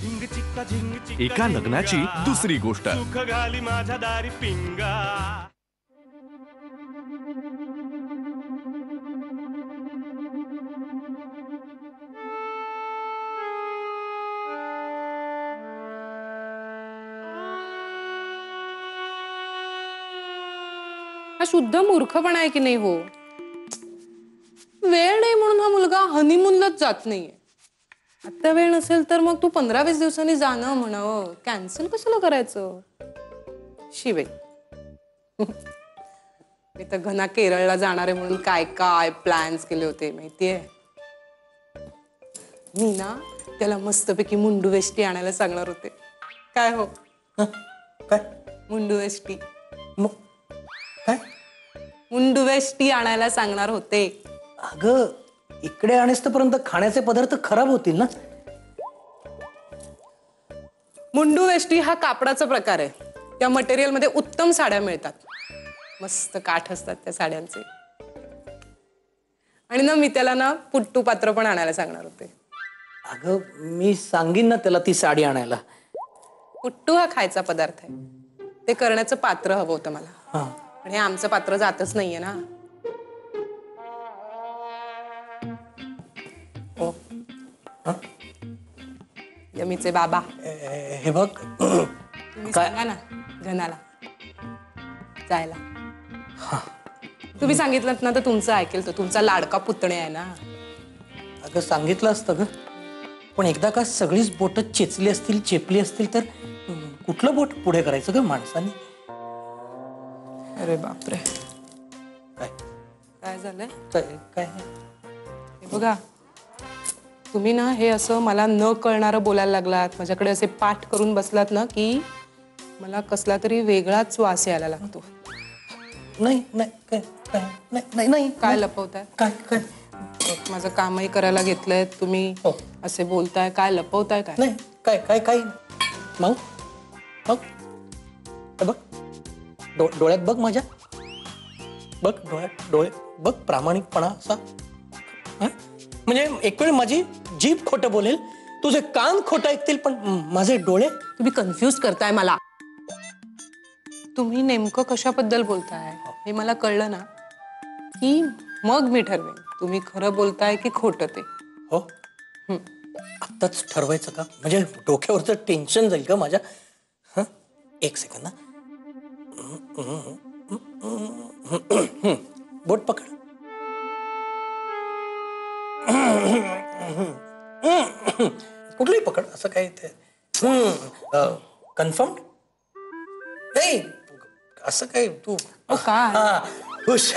एका लग्नाची दुसरी गोष्ट. सुख घाली माझ्या दारी पिंगा. हा शुद्ध मूर्खपणा आहे की नाही हो. वेळ नाही म्हणून हा मुलगा हनीमूनलाच जात नाहीये. आता वेळ नसेल तर मग तू 15-20 दिवसांनी जाणं म्हणावं. कॅन्सल कशाला करायचं. शिवे मी तर घना केरळला जाणार आहे म्हणून काय काय प्लॅन्स केले होते माहितीये. मी ना त्याला मस्तपैकी मुंडू वेष्टी आणायला सांगणार होते. काय हो काय मुंडू वेष्टी काय मुंडू वेष्टी आणायला सांगणार होते. अगं इकडे आणेस्तपर्यंत खाण्याचे पदार्थ खराब होतील ना. मुंडू वेष्टी हा कापडाचा प्रकार आहे. त्या मटेरियल मध्ये उत्तम साड्या मिळतात. मस्त काठ असतात त्या साड्यांचे. आणि ना मी त्याला ना पुट्टू पात्र पण आणायला सांगणार होते. अगं मी सांगीन ना त्याला ती साडी आणायला. पुट्टू हा खायचा पदार्थ आहे. ते करण्याचं पात्र हवं होतं मला. पण हे आमचं पात्र जातच नाहीये ना. यमीचे बाबा हे बघ तुम्ही सांगा ना घनाला जायला. तुम्ही सांगितलं ना तर तुमचं ऐकेल. तो तुमचा लाडका पुतणे आहे ना. अगं सांगितलं असतं ग. पण एकदा का सगळीच बोट चेचली असतील चेपली असतील तर कुठलं बोट पुढे करायचं ग माणसाने. अरे बापरे काय काय झालंय. काय हे बघा तुम्ही ना हे असं मला न कळणारं बोलायला लागलात. माझ्याकडे असे पाठ करून बसलात ना की मला कसला तरी वेगळाच वास यायला लागतो. नाही नाही काय काय नाही नाही काय लपवताय. काय काय माझं कामही करायला घेतलंय तुम्ही असे बोलताय. काय लपवताय काय. नाही काय काय काय माऊ माऊ बघ डोळ्यात बघ माझ्या. बघ डोळ्यात डोळे बघ प्रामाणिकपणा असा. म्हणजे एक वेळ माझी जीभ खोटं बोलेल तुझे कान खोटं ऐकतील पण माझे डोळे. तुम्ही कन्फ्यूज करताय मला. तुम्ही नेमकं कशाबद्दल बोलताय हे मला कळलं ना की मग मी ठरवेन तुम्ही खरं बोलताय की खोटं ते. हो आत्ताच ठरवायचं का. म्हणजे डोक्यावरचं टेन्शन जाईल का माझ्या. हा एक सेकंद ना. बोट पकड. कुठलंही पकड असं काय ते. कन्फर्म नाही असं काय तू. काय खुश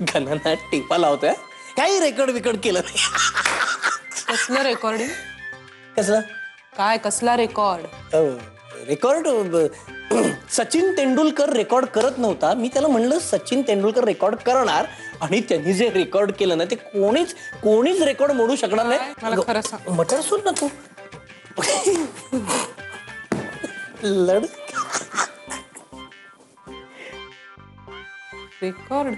घनाना टिपा लावतोय. काही रेकॉर्ड बिकॉर्ड केलं नाही. कसलं रेकॉर्डिंग. कसलं काय कसला record. Record Sachin Tendulkar record करत नव्हता. मी त्याला म्हणलं सचिन तेंडुलकर रेकॉर्ड करणार आणि त्यांनी जे रेकॉर्ड केलं ना ते कोणीच रेकॉर्ड मोडू शकणार नाही. मला खरं सांग. मटर सुन ना तू लड रेकॉर्ड.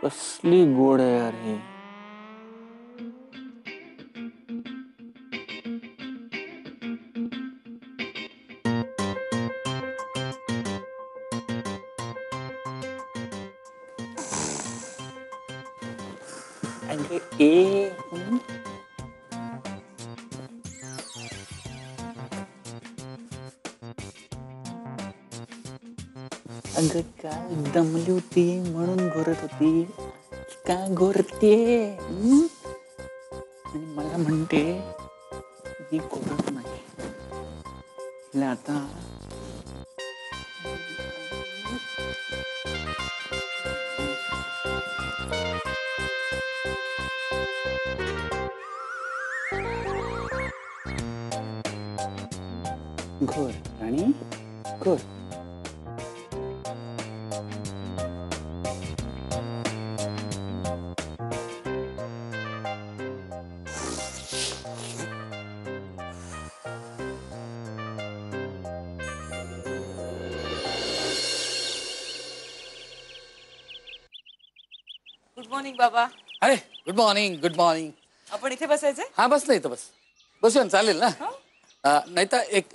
कसली गोड आहे यार ही. अगं काय दमली होती म्हणून घोरत होती. काय घोरते आणि मला म्हणते ही घोरत नाही. हिला आता घोर आणि घोर. गुड मॉर्निंग बाबा. अरे गुड मॉर्निंग, गुड मॉर्निंग. आपण इथे बसायचंय? हा बस नाही तर बस बसूया ना, चालेल ना. नाही तर एक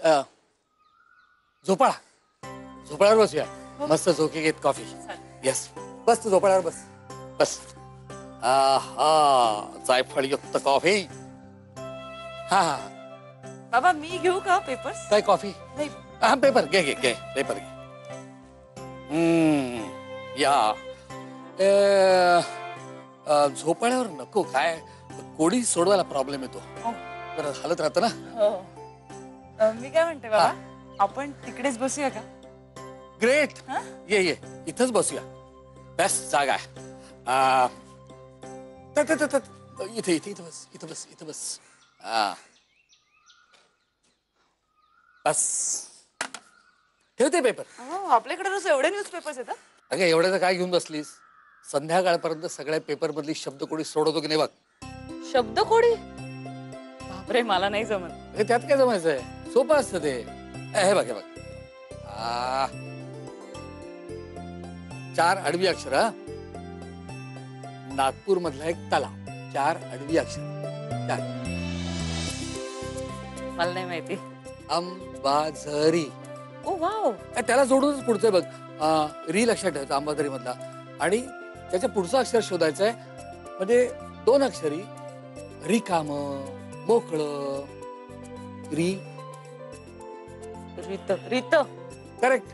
झोपाळ्यावर बसूया. मस्त झोके घेत कॉफी. येस, बस तू झोपाळ्यावर बस बस. हा जायफळयुक्त कॉफी. हा हा बाबा मी घेऊ का पेपर्स? काय कॉफी? नाही. हा पेपर घे घे घे पेपर घे. या झोपाळ्यावर नको, काय कोडी सोडवायला प्रॉब्लेम येतो. तर हालत राहतं ना. मी काय म्हणते बाबा, आपण तिकडेच बसूया का? ग्रेट. ये ये इथंच बसूया. बेस्ट जागा आहे. इथे इथे इथं बस, इथं बस, इथं बस. बस ठेवते पेपर. आपल्याकडे रोज एवढे न्यूजपेपर्स येतात? अगं एवढ्याचं काय घेऊन बसलीस? संध्याकाळपर्यंत सगळ्या पेपर मधली शब्द कोणी सोडवतो की नाही बघ. शब्द कोडी? बापरे, मला नाही जमत. त्यात काय जमायचंय? सोपं असतं ते. हे बघ हे बघ. 4 आडवी अक्षर. नागपूर मधला एक तलाव. 4 आडवी अक्षर. 4. मला नाही माहिती. अंबाझरी. ओ वाव. त्याला जोडूनच पुढचं बघ. री लक्षात ठेवायचं अंबाझरी मधला. आणि त्याच्या पुढचं अक्षर शोधायचंय. म्हणजे 2 अक्षरी. रिकाम, मोकळं. रीत. करेक्ट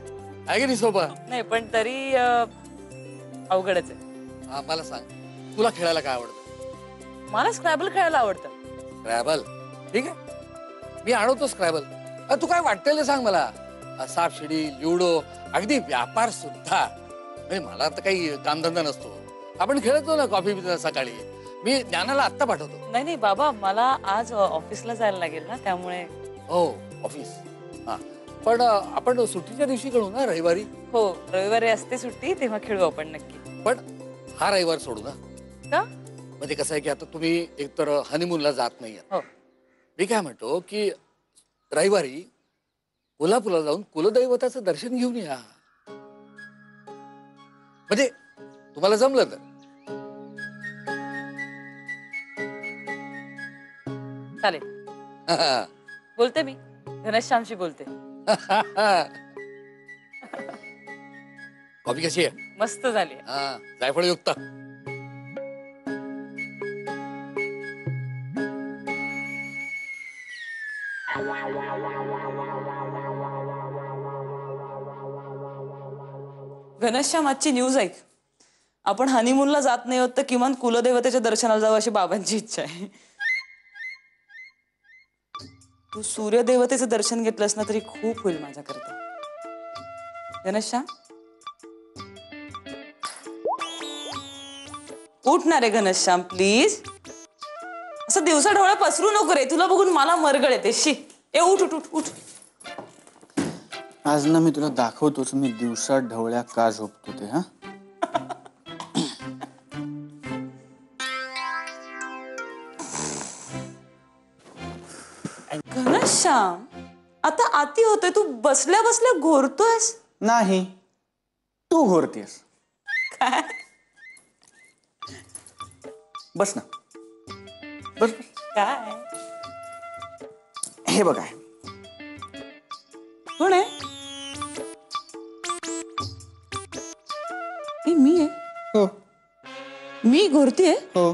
आहे की नाही? सोपं नाही पण तरी अवघडच आहे. मला सांग, तुला खेळायला काय आवडतं? मला स्क्रॅबल खेळायला आवडतं. स्क्रॅबल? ठीक आहे, मी आणवतो स्क्रॅबल. तू काय वाटतेल सांग मला. सापशिडी, ल्युडो, अगदी व्यापार सुद्धा. म्हणजे मला तर काही कामधंदा नसतो. आपण खेळतो ना कॉफी पिताना सकाळी. मी ज्ञानाला आत्ता पाठवतो. नाही बाबा, मला आज ऑफिसला जायला लागेल ना, त्यामुळे. हो ऑफिस. हा पण आपण सुट्टीच्या दिवशी खेळू ना, रविवारी. हो रविवारी असते सुट्टी, तेव्हा खेळू आपण नक्की. पण हा रविवार सोडू ना. का? म्हणजे कसं आहे की आता तुम्ही एकतर हनीमूनला जात नाहीये. हो. मी काय म्हणतो की रविवारी कोल्हापूरला जाऊन कुलदैवताचं दर्शन घेऊन या. म्हणजे तुम्हाला जमलं तर. चालेल. बोलते मी घनश्यामशी बोलते. कॉफी कशी आहे? मस्त झाली. जायफळयुक्त. घनश्याम, आजची न्यूज ऐक. आपण हनीमूनला जात नाही होत तर किमान कुलदेवतेच्या दर्शनाला जावं अशी बाबांची इच्छा आहे. तू सूर्यदेवतेचं दर्शन घेतलंस ना तरी खूप होईल माझ्याकरता. घनश्याम उठ ना रे घनश्याम, प्लीज. असं दिवसा डोळा पसरू नको रे, तुला बघून मला मरगळ येते. शी ए उठ उठ उठ उठ. आज ना मी तुला दाखवतोच मी दिवसा ढवळ्या का झोपतो ते. हा घनश्याम, आता आती होतोय. तू बसल्या बसल्या घोरतोयस. नाही, तू घोरतेस. काय? बस ना, बस. काय? हे बघ आहे. कोण आहे? हे मी आहे. हो मी घोरतीये. हो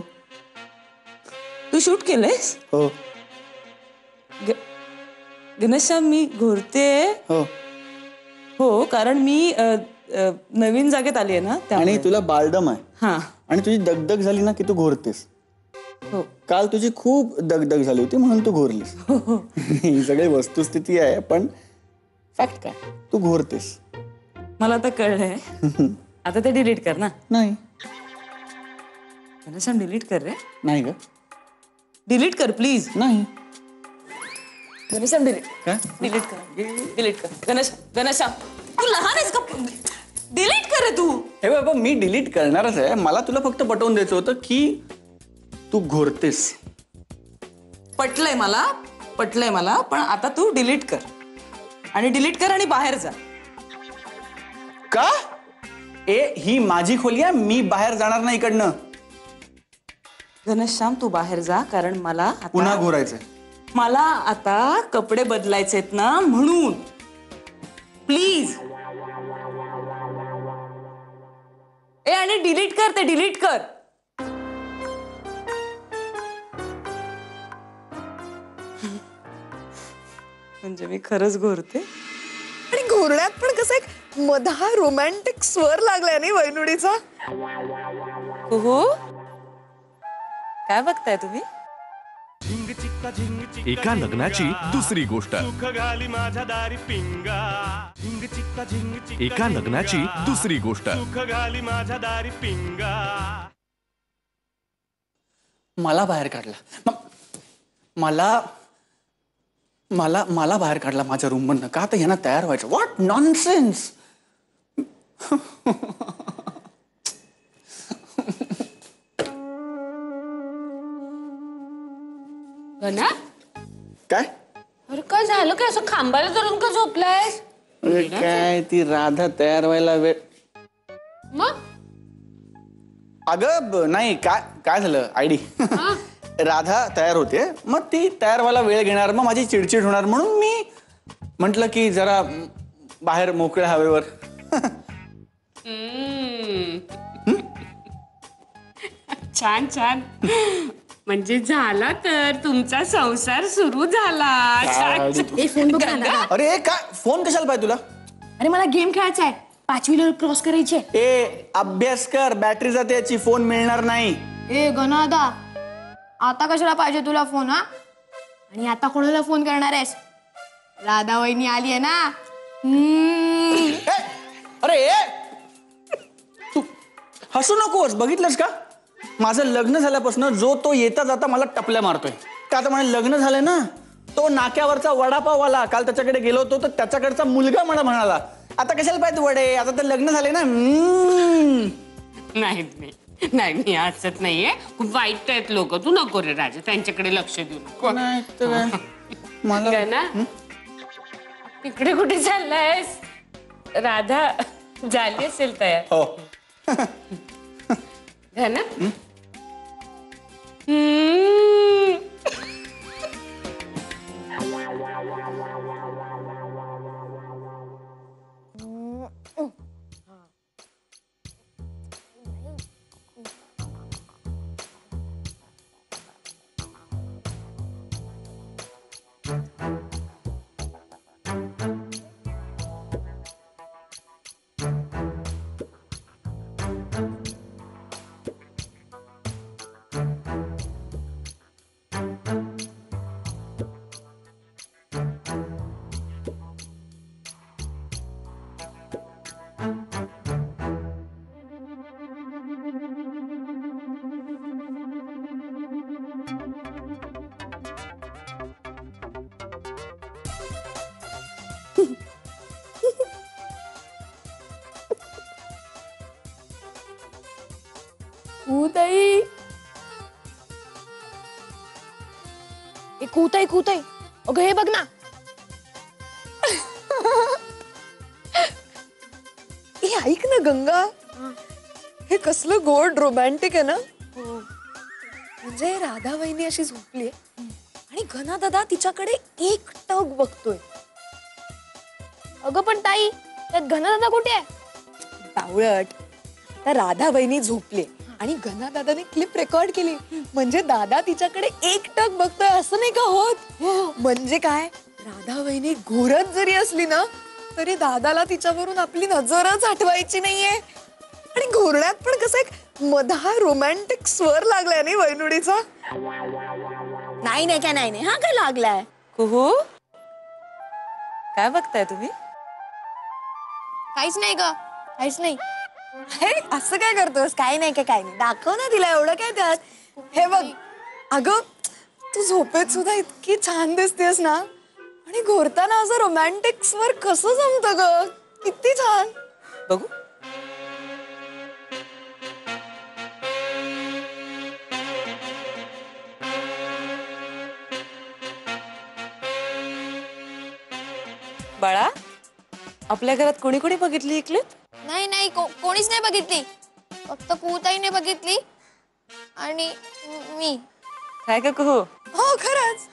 तू शूट केलंयस? हो घनश्याम, मी घोरते. हो हो, कारण मी नवीन जागेत आली आहे ना, आणि तुला बालडम आहे. हा. आणि तुझी दगदग झाली ना की तू घोरतेस. हो. काल तुझी खूप दगदग झाली होती म्हणून तू घोरलीस. ही सगळी वस्तुस्थिती आहे, पण फॅक्ट काय, तू घोरतेस. मला आता कळलंय. आता ते डिलीट कर ना. नाही घनश्याम, डिलीट कर रे. नाही ग. डिलीट कर प्लीज. नाही. घनश्याम डिलीट काय? डिलीट कर डिलीट कर घनश्याम तू लहान आहेस का डिलीट कर रे तू. हे बाबा मी डिलीट करणारच आहे. मला तुला फक्त पटवून द्यायचं होतं की तू घोरतेस. पटलंय मला पण आता तू डिलीट कर आणि बाहेर जा. का? ही माझी खोली आहे, मी बाहेर जाणार नाही इकडनं. घनश्याम तू बाहेर जा कारण मला पुन्हा घोरायचंय. मला आता कपडे बदलायचेत ना म्हणून प्लीज. आणि डिलीट कर ते डिलीट कर. म्हणजे मी खरंच घोरते. आणि घोरण्यात पण कसं एक मधा रोमॅन्टिक स्वर लागलाय नाही वैनुडीचा. हो काय बघताय तुम्ही? झिंग चिक्का झिंग चिक्का एका लग्नाची दुसरी गोष्ट. सुख घाली माझ्या दारी पिंगा. झिंग चिक्का झिंग चिक्का एका लग्नाची दुसरी गोष्ट. सुख घाली माझ्या दारी पिंगा. मला बाहेर काढला. मला मला मला बाहेर काढला माझ्या रूम मधनं. का तर यांना तयार व्हायचं. What nonsense. गणा काय? अरे काय झालं काय असं खांबाला धरून का झोपलायस? अरे काय ती राधा तयार व्हायला वेळ. मग अगं नाही काय काय झालं आयडी. राधा तयार होते मग ती तयार व्हायला वेळ घेणार मग माझी चिडचिड होणार म्हणून मी म्हटलं की जरा बाहेर मोकळ्या हवेवर. छान छान म्हणजे झाला तर तुमचा संसार सुरू झाला. ए फोन बघ ना. अरे काय फोन कशाला पाहिजे तुला? अरे मला गेम खेळायचा आहे. 5वी लेवल क्रॉस करायची आहे. ए अभ्यास कर. बॅटरी जाते याची. फोन मिळणार नाही. ए गणादा आता कशाला पाहिजे तुला फोन हा? आणि आता कोणाला फोन करणार आहेस? राधा वहिनी आली आहे ना. अरे ए तू हसू नकोस. बघितलंस का माझं लग्न झाल्यापासून जो तो येता जाता मला टपल्या मारतोय. का आता म्हणे लग्न झालंय ना. तो नाक्यावरचा वडापाववाला काल त्याच्याकडे गेलो होतो तर त्याच्याकडचा मुलगा मला म्हणाला आता कशाला पाहिजे वडे आता तर लग्न झाले ना. नाही मी हसत नाहीये. खूप वाईट आहेत लोक. तू नको रे राजा त्यांच्याकडे लक्ष देऊ नको. मला ना इकडे कुठे चाललायस? राधा झाली असेल तयार. हो ना कूताई कूताई कूताई अगं हे बघ ना. हे ऐक ना गंगा. हे कसलं गोड रोमॅन्टिक आहे ना. म्हणजे राधा वहिनी अशी झोपली आणि घना दादा तिच्याकडे एकटक बघतोय. अगं पण ताई त्यात घना दादा कुठे आहे? बावळट. तर राधा वहिनी झोपली आणि घना दादाने क्लिप रेकॉर्ड केली म्हणजे दादा तिच्याकडे एकटक बघतोय असं नाही का होत. म्हणजे काय राधा वहिनी घोरत जरी असली ना तरी दादाला तिच्यावरून आपली नजरच हटवायची नाहीये. आणि घोरण्यात पण कसं एक मधा रोमॅन्टिक स्वर लागलाय नाही वैनुडीचा. नाही नाही काय नाही हा काय लागलाय. कुहू काय बघताय तुम्ही? काहीच नाही ग काहीच नाही. हे असं काय करतोस? काही नाही काय नाही. दाखव ना तिला एवढं काय त्यात. हे बघ अगं तू झोपेत सुद्धा इतकी छान दिसतेस ना. आणि घोरताना असं रोमॅन्टिक स्वर कसं जमतं ग? किती छान. बघू. बाळा, आपल्या घरात कोणी कोणी बघितली ही क्लिप? नाही नाही कोणीच नाही बघितली. फक्त कुताईने बघितली आणि मी. काय का हो? हो खरंच.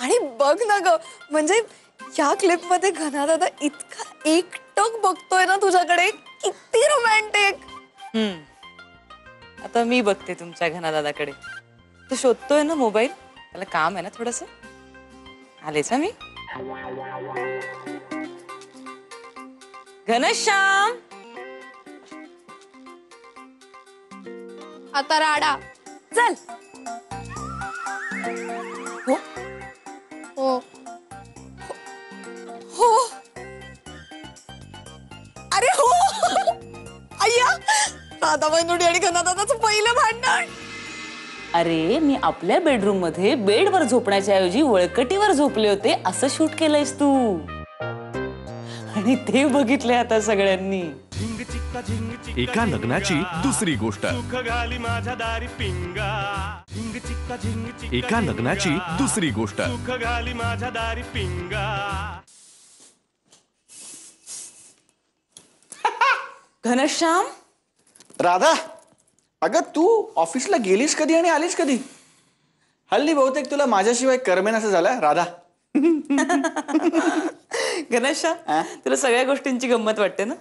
आणि बघ ना ग, म्हणजे या क्लिप मध्ये घना दादा इतका एकटक बघतोय ना तुझ्याकडे, किती रोमॅन्टिक. आता मी बघते तुमच्या घना दादाकडे. तू शोधतोय ना मोबाईल? त्याला काम आहे ना थोडस. आलेच मी. घनश्याम, आता राडा चल. हो हो हो. अरे हो. अय्या, राधा वैनुडी आणि घना दादाचं पहिलं भांडण. अरे मी आपल्या बेडरूम मध्ये बेडवर झोपण्याच्या ऐवजी वळकटीवर झोपले होते असं शूट केलंयस तू. आणि ते बघितलंय आता सगळ्यांनी. झिंग चिक्का झिंग चिक्का एका लग्नाची दुसरी गोष्ट. सुख घाली माझ्या दारी पिंगा. झिंग चिक्का झिंग चिक्का एका लग्नाची दुसरी गोष्ट. सुख घाली माझ्या दारी पिंगा. घनश्याम, राधा, अगं तू ऑफिसला गेलीस कधी आणि आलीस कधी? हल्ली बहुतेक तुला माझ्याशिवाय करमेन असं झालं राधा. घनश्याम, तुला सगळ्या गोष्टींची गंमत वाटते ना?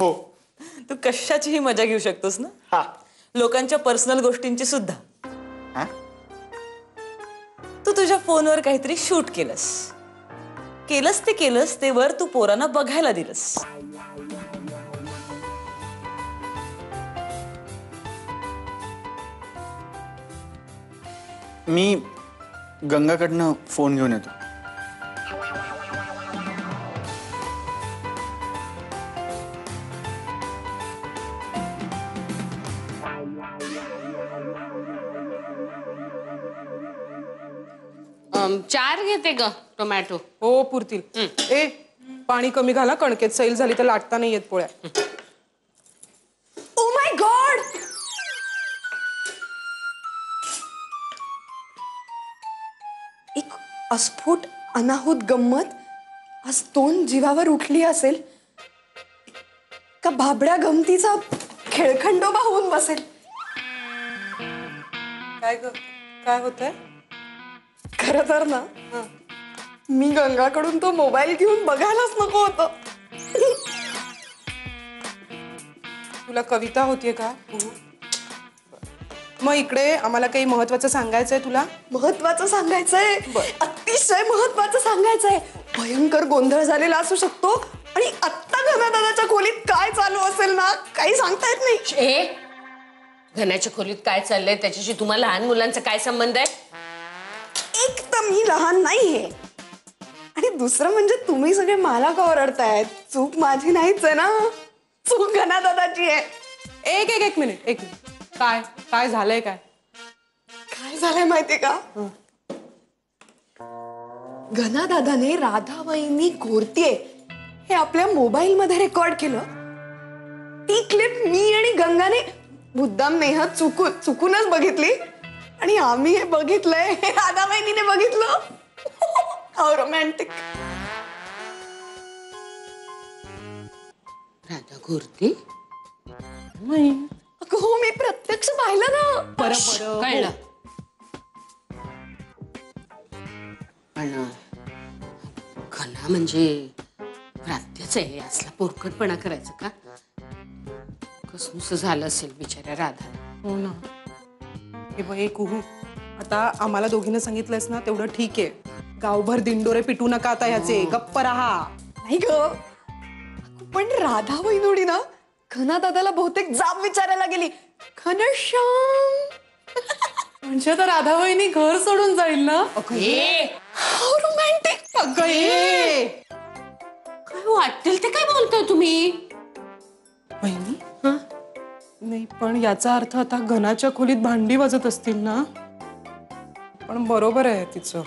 हो. तू कशाचीही मजा घेऊ शकतोस ना? हा. लोकांच्या पर्सनल गोष्टींची सुद्धा. हा? तू तुझ्या फोनवर काहीतरी शूट केलंस ते वर तू पोरांना बघायला दिलंस. मी गंगाकडनं फोन घेऊन येतो. चार घेते ग टोमॅटो. हो पुरतील. ए, पाणी कमी घाला, कणकेत सैल झाली तर लाटता नाही येत पोळ्या. Oh my God. एक अस्फुट अनाहूत गंमत आज 2 जीवावर उठली असेल का भाबड्या गमतीचा खेळखंडोबा होऊन बसेल. काय होतंय? खरं तर ना, मी गंगाकडून तो मोबाईल घेऊन बघायलाच नको होतं. तुला कविता होतीये का? मग इकडे आम्हाला काही महत्वाचं सांगायचंय तुला. महत्वाचं सांगायचंय, अतिशय महत्वाचं सांगायचंय. भयंकर गोंधळ झालेला असू शकतो आणि आत्ता घना दादाच्या खोलीत काय चालू असेल ना, काही सांगता येत नाही. ए, घनाच्या खोलीत काय चाललंय त्याच्याशी तुम्हाला लहान मुलांचा काय संबंध आहे? एक तर मी लहान नाहीये आणि दुसरं म्हणजे तुम्ही सगळे मला का ओरडतायत? चूक माझी नाहीच आहे ना, चूक घना दादाची आहे. एक मिनिट. काय झालंय? काय झालंय माहितीये का? घना दादाने राधा वहिनी घोरतीये हे आपल्या मोबाईल मध्ये रेकॉर्ड केलं. ती क्लिप मी आणि गंगाने मुद्दाम नेहत चुकूनच बघितली आणि आम्ही हे बघितलंय, हे राधा वहिनीने बघितलं. How romantic. राधा घोरते? नाही. हो, मी प्रत्यक्ष पाहिलं ना. बरं. कळलं. पण घना म्हणजे प्रात्यच आहे, असला पोरकटपणा करायचं का? कसं झालं असेल बिचाऱ्या राधाला. हो ना. हे बघ, एक कुहू, आता आम्हाला दोघींना सांगितलंयस ना तेवढं ठीक आहे. गावभर दिंडोरे पिटू नका आता ह्याचे. गप्प राहा. नाही ग, पण राधा वहिनुडी ना घना दादाला बहुतेक जाब विचारायला गेली. घनश्याम म्हणजे तर राधा वहिनी घर सोडून जाईल ना. रोमॅन्टिक. काय वाटेल ते काय बोलताय तुम्ही? वहिनी नाही, पण याचा अर्थ आता घनाच्या खोलीत भांडी वाजत असतील ना. पण बरोबर आहे तिचं.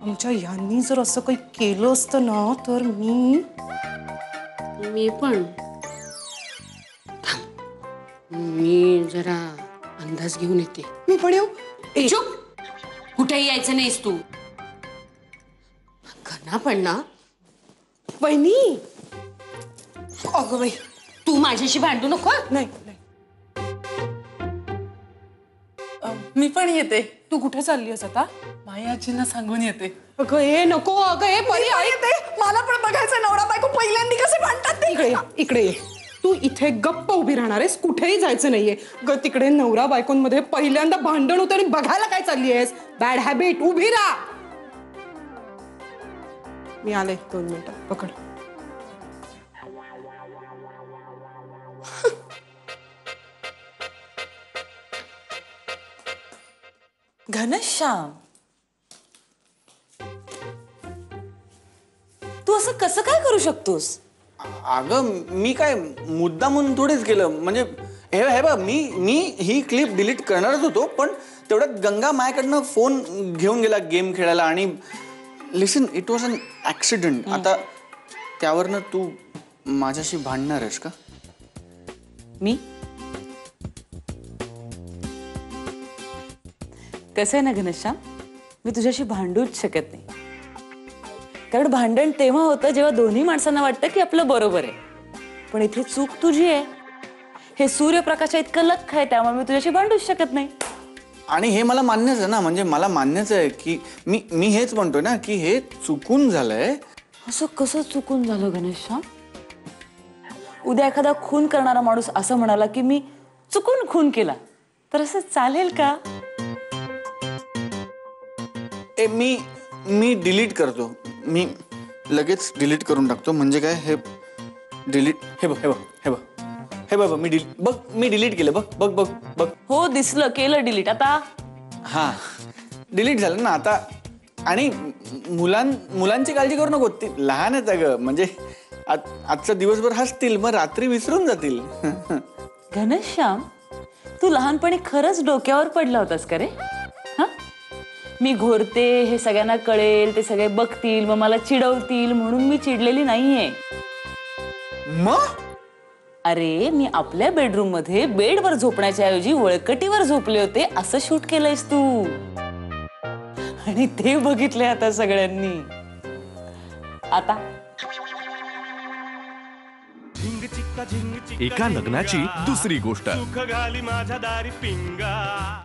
आमच्या ह्यांनी जर असं काही केलं असतं ना तर मी मी पण मी जरा अंदाज घेऊन येते. मी पण येऊ ए, चुप, कुठेही यायचं नाहीस तू. घना पण ना, वहिनी. अगं बाई तू माझ्याशी भांडू नको हं? नाही नाही. मी पण येते. तू कुठे चालली आहेस आता? मायाजींना सांगून येते. अगं हे नको, अगं हे परी ऐक. मला पण बघायचं नवरा बायको पहिल्यांदा कसे भांडतात ते. इकडे ये, इकडे ये. तू इथे गप्प उभी राहणार आहेस, कुठेही जायचं नाहीये. ग तिकडे नवरा बायकोंमध्ये पहिल्यांदा भांडण होतं आणि बघायला काय चालली आहेस? Bad habit. उभी राहा. मी आले 2 मिनिटं. पकड. घनश्याम, तू असं कसं काय करू शकतोस? अगं मी काय मुद्दा म्हणून थोडीच केलं. म्हणजे हे बघ, मी ही क्लिप डिलीट करणारच होतो, पण तेवढ्यात गंगा माझ्याकडनं फोन घेऊन गेला गेम खेळायला. आणि लिसन, इट वॉज अन ऍक्सिडेंट. आता त्यावरनं तू माझ्याशी भांडणार आहेस का? मी कसं आहे ना घनश्याम, मी तुझ्याशी भांडूच शकत नाही. कारण भांडण तेव्हा होतं जेव्हा दोन्ही माणसांना वाटतं की आपलं बरोबर आहे. पण इथे चूक तुझी आहे. हे सूर्यप्रकाशा इतकं लख आहे, त्यामुळे मी तुझ्याशी भांडूच शकत नाही. आणि हे मला मान्यच आहे ना. म्हणजे मला मान्यच आहे की मी हेच म्हणतोय ना की हे चुकून झालंय. असं कसं चुकून झालं घनश्याम? उद्या एखादा खून करणारा माणूस असं म्हणाला की मी चुकून खून केला, तर असं चालेल का? मी डिलीट करतो. मी लगेच डिलीट करून टाकतो. म्हणजे काय, हे डिलीट, हे बघ हे बघ हे बघ हे बघ मी डिलीट केलं. बघ बघ बघ बघ. हो, दिसलं, केलं डिलीट. आता हा, डिलीट झालं ना आता. आणि मुलांची काळजी करू नको, ती लहान आहेत अगं. म्हणजे आजचा दिवसभर हसतील, मग रात्री विसरून जातील. घनश्याम, तू लहानपणी खरंच डोक्यावर पडला होतास का रे? हा, मी घोरते, हे सगळ्यांना कळेल, ते सगळे बघतील, मग मला चिडवतील म्हणून मी चिडलेली नाहीये. मग अरे, मी आपल्या बेडरूम मध्ये बेडवर झोपण्याच्या ऐवजी वळकटीवर झोपले होते असं शूट केलंयस तू. आणि ते बघितले आता सगळ्यांनी. आता झिंग चिक्का झिंग चिक्का एका लग्नाची दुसरी गोष्ट. सुख घाली माझ्या दारी पिंगा.